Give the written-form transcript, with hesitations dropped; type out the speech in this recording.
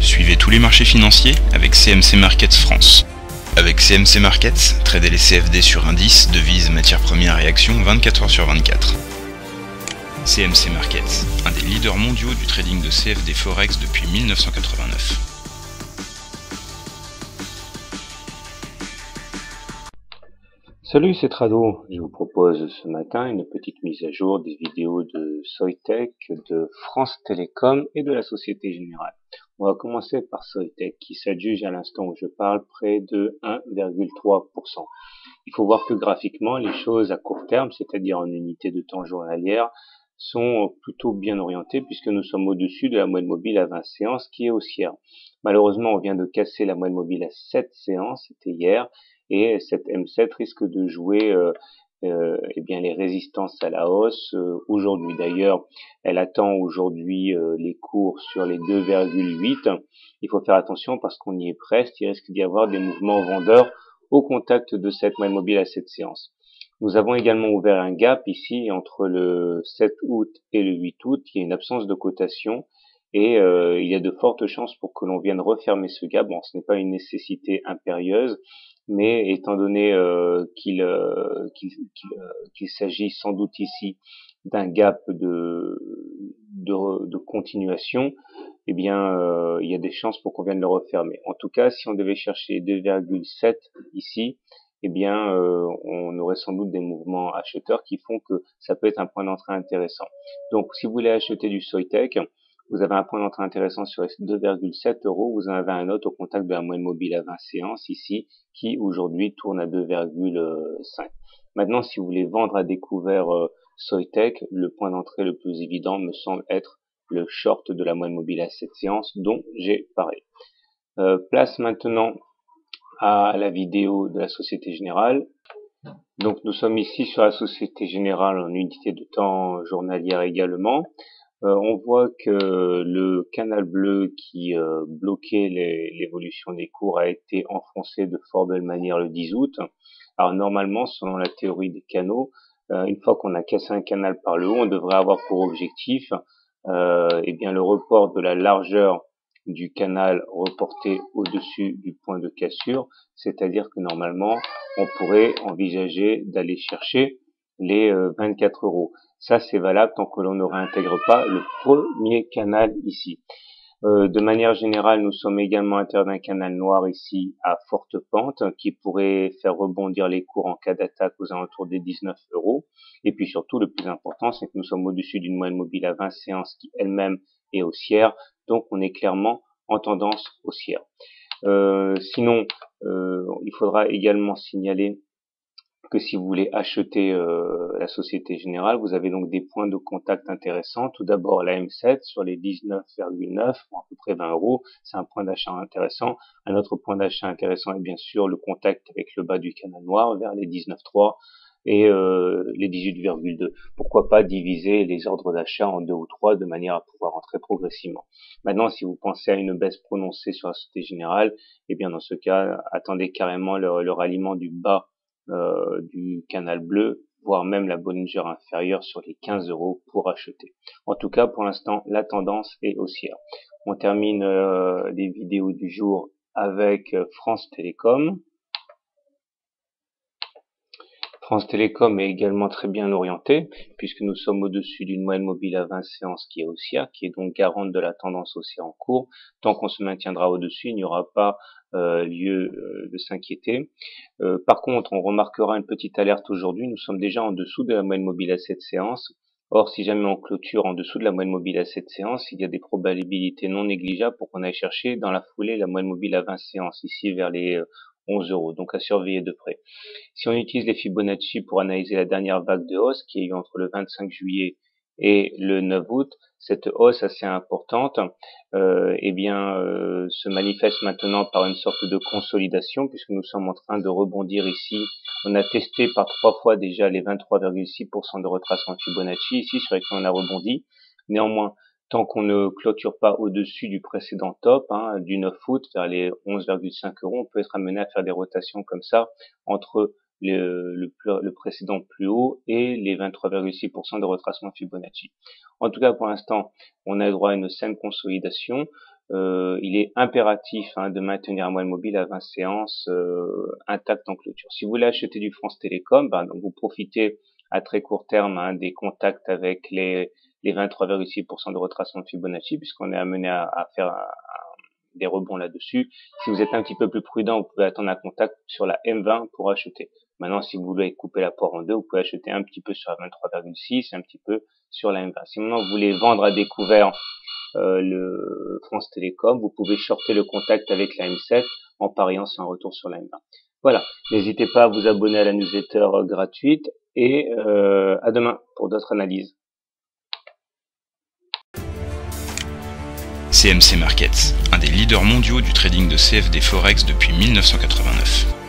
Suivez tous les marchés financiers avec CMC Markets France. Avec CMC Markets, tradez les CFD sur indices, devises, matières premières et actions 24 heures sur 24. CMC Markets, un des leaders mondiaux du trading de CFD Forex depuis 1989. Salut, c'est Trado. Je vous propose ce matin une petite mise à jour des vidéos de Soitec, de France Télécom et de la Société Générale. On va commencer par Soitec qui s'adjuge à l'instant où je parle près de 1,3%. Il faut voir que graphiquement, les choses à court terme, c'est-à-dire en unité de temps journalière, sont plutôt bien orientées puisque nous sommes au-dessus de la moyenne mobile à 20 séances qui est haussière. Malheureusement, on vient de casser la moyenne mobile à 7 séances, c'était hier, et cette M7 risque de jouer eh bien les résistances à la hausse aujourd'hui. D'ailleurs, elle attend aujourd'hui les cours sur les 2,8. Il faut faire attention parce qu'on y est presque, il risque d'y avoir des mouvements vendeurs au contact de cette moyenne mobile à 7 séances. Nous avons également ouvert un gap ici entre le 7 août et le 8 août. Il y a une absence de cotation et il y a de fortes chances pour que l'on vienne refermer ce gap. Bon, ce n'est pas une nécessité impérieuse, mais étant donné qu'il s'agit sans doute ici d'un gap de continuation, eh bien il y a des chances pour qu'on vienne le refermer. En tout cas, si on devait chercher 2,7 ici, eh bien on aurait sans doute des mouvements acheteurs qui font que ça peut être un point d'entrée intéressant. Donc si vous voulez acheter du Soitec, vous avez un point d'entrée intéressant sur 2,7 €, vous en avez un autre au contact de la moyenne mobile à 20 séances ici, qui aujourd'hui tourne à 2,5. Maintenant, si vous voulez vendre à découvert Soitec, le point d'entrée le plus évident me semble être le short de la moyenne mobile à 7 séances dont j'ai parlé. Place maintenant à la vidéo de la Société Générale. Donc nous sommes ici sur la Société Générale en unité de temps journalière également. On voit que le canal bleu qui bloquait l'évolution des cours a été enfoncé de fort belle manière le 10 août. Alors normalement, selon la théorie des canaux, une fois qu'on a cassé un canal par le haut, on devrait avoir pour objectif eh bien le report de la largeur du canal reporté au-dessus du point de cassure, c'est-à-dire que normalement, on pourrait envisager d'aller chercher les 24 €. Ça, c'est valable tant que l'on ne réintègre pas le premier canal ici. De manière générale, nous sommes également à l'intérieur d'un canal noir ici à forte pente qui pourrait faire rebondir les cours en cas d'attaque aux alentours des 19 €. Et puis surtout, le plus important, c'est que nous sommes au-dessus d'une moyenne mobile à 20 séances qui elle-même est haussière. Donc, on est clairement en tendance haussière. Sinon, il faudra également signaler que si vous voulez acheter la Société Générale, vous avez donc des points de contact intéressants. Tout d'abord la M7 sur les 19,9, à peu près 20 €, c'est un point d'achat intéressant. Un autre point d'achat intéressant est bien sûr le contact avec le bas du canal noir vers les 19,3 et les 18,2. Pourquoi pas diviser les ordres d'achat en 2 ou 3 de manière à pouvoir entrer progressivement. Maintenant, si vous pensez à une baisse prononcée sur la Société Générale, eh bien dans ce cas, attendez carrément le ralliement du bas du canal bleu, voire même la Bollinger inférieure sur les 15 € pour acheter. En tout cas, pour l'instant, la tendance est haussière. On termine les vidéos du jour avec France Télécom. France Télécom est également très bien orientée puisque nous sommes au-dessus d'une moyenne mobile à 20 séances qui est haussière, qui est donc garante de la tendance haussière en cours. Tant qu'on se maintiendra au-dessus, il n'y aura pas lieu de s'inquiéter. Par contre, on remarquera une petite alerte aujourd'hui. Nous sommes déjà en dessous de la moyenne mobile à 7 séances. Or, si jamais on clôture en dessous de la moyenne mobile à 7 séances, il y a des probabilités non négligeables pour qu'on aille chercher dans la foulée la moyenne mobile à 20 séances, ici vers les 11 €, donc à surveiller de près. Si on utilise les Fibonacci pour analyser la dernière vague de hausse qui a eu entre le 25 juillet et le 9 août, cette hausse assez importante se manifeste maintenant par une sorte de consolidation puisque nous sommes en train de rebondir ici. On a testé par 3 fois déjà les 23,6% de retracement Fibonacci ici sur lesquels on a rebondi. Néanmoins, tant qu'on ne clôture pas au-dessus du précédent top, du 9 août vers les 11,5 €, on peut être amené à faire des rotations comme ça entre le précédent plus haut et les 23,6% de retracement Fibonacci. En tout cas, pour l'instant, on a droit à une saine consolidation. il est impératif de maintenir un moyen mobile à 20 séances intact en clôture. Si vous voulez acheter du France Télécom, donc vous profitez à très court terme des contacts avec les 23,6% de retracement de Fibonacci, puisqu'on est amené à faire des rebonds là-dessus. Si vous êtes un petit peu plus prudent, vous pouvez attendre un contact sur la M20 pour acheter. Maintenant, si vous voulez couper la poire en deux, vous pouvez acheter un petit peu sur la 23,6 et un petit peu sur la M20. Si maintenant vous voulez vendre à découvert le France Télécom, vous pouvez shorter le contact avec la M7 en pariant sur un retour sur la M20. Voilà, n'hésitez pas à vous abonner à la newsletter gratuite et à demain pour d'autres analyses. CMC Markets, un des leaders mondiaux du trading de CFD Forex depuis 1989.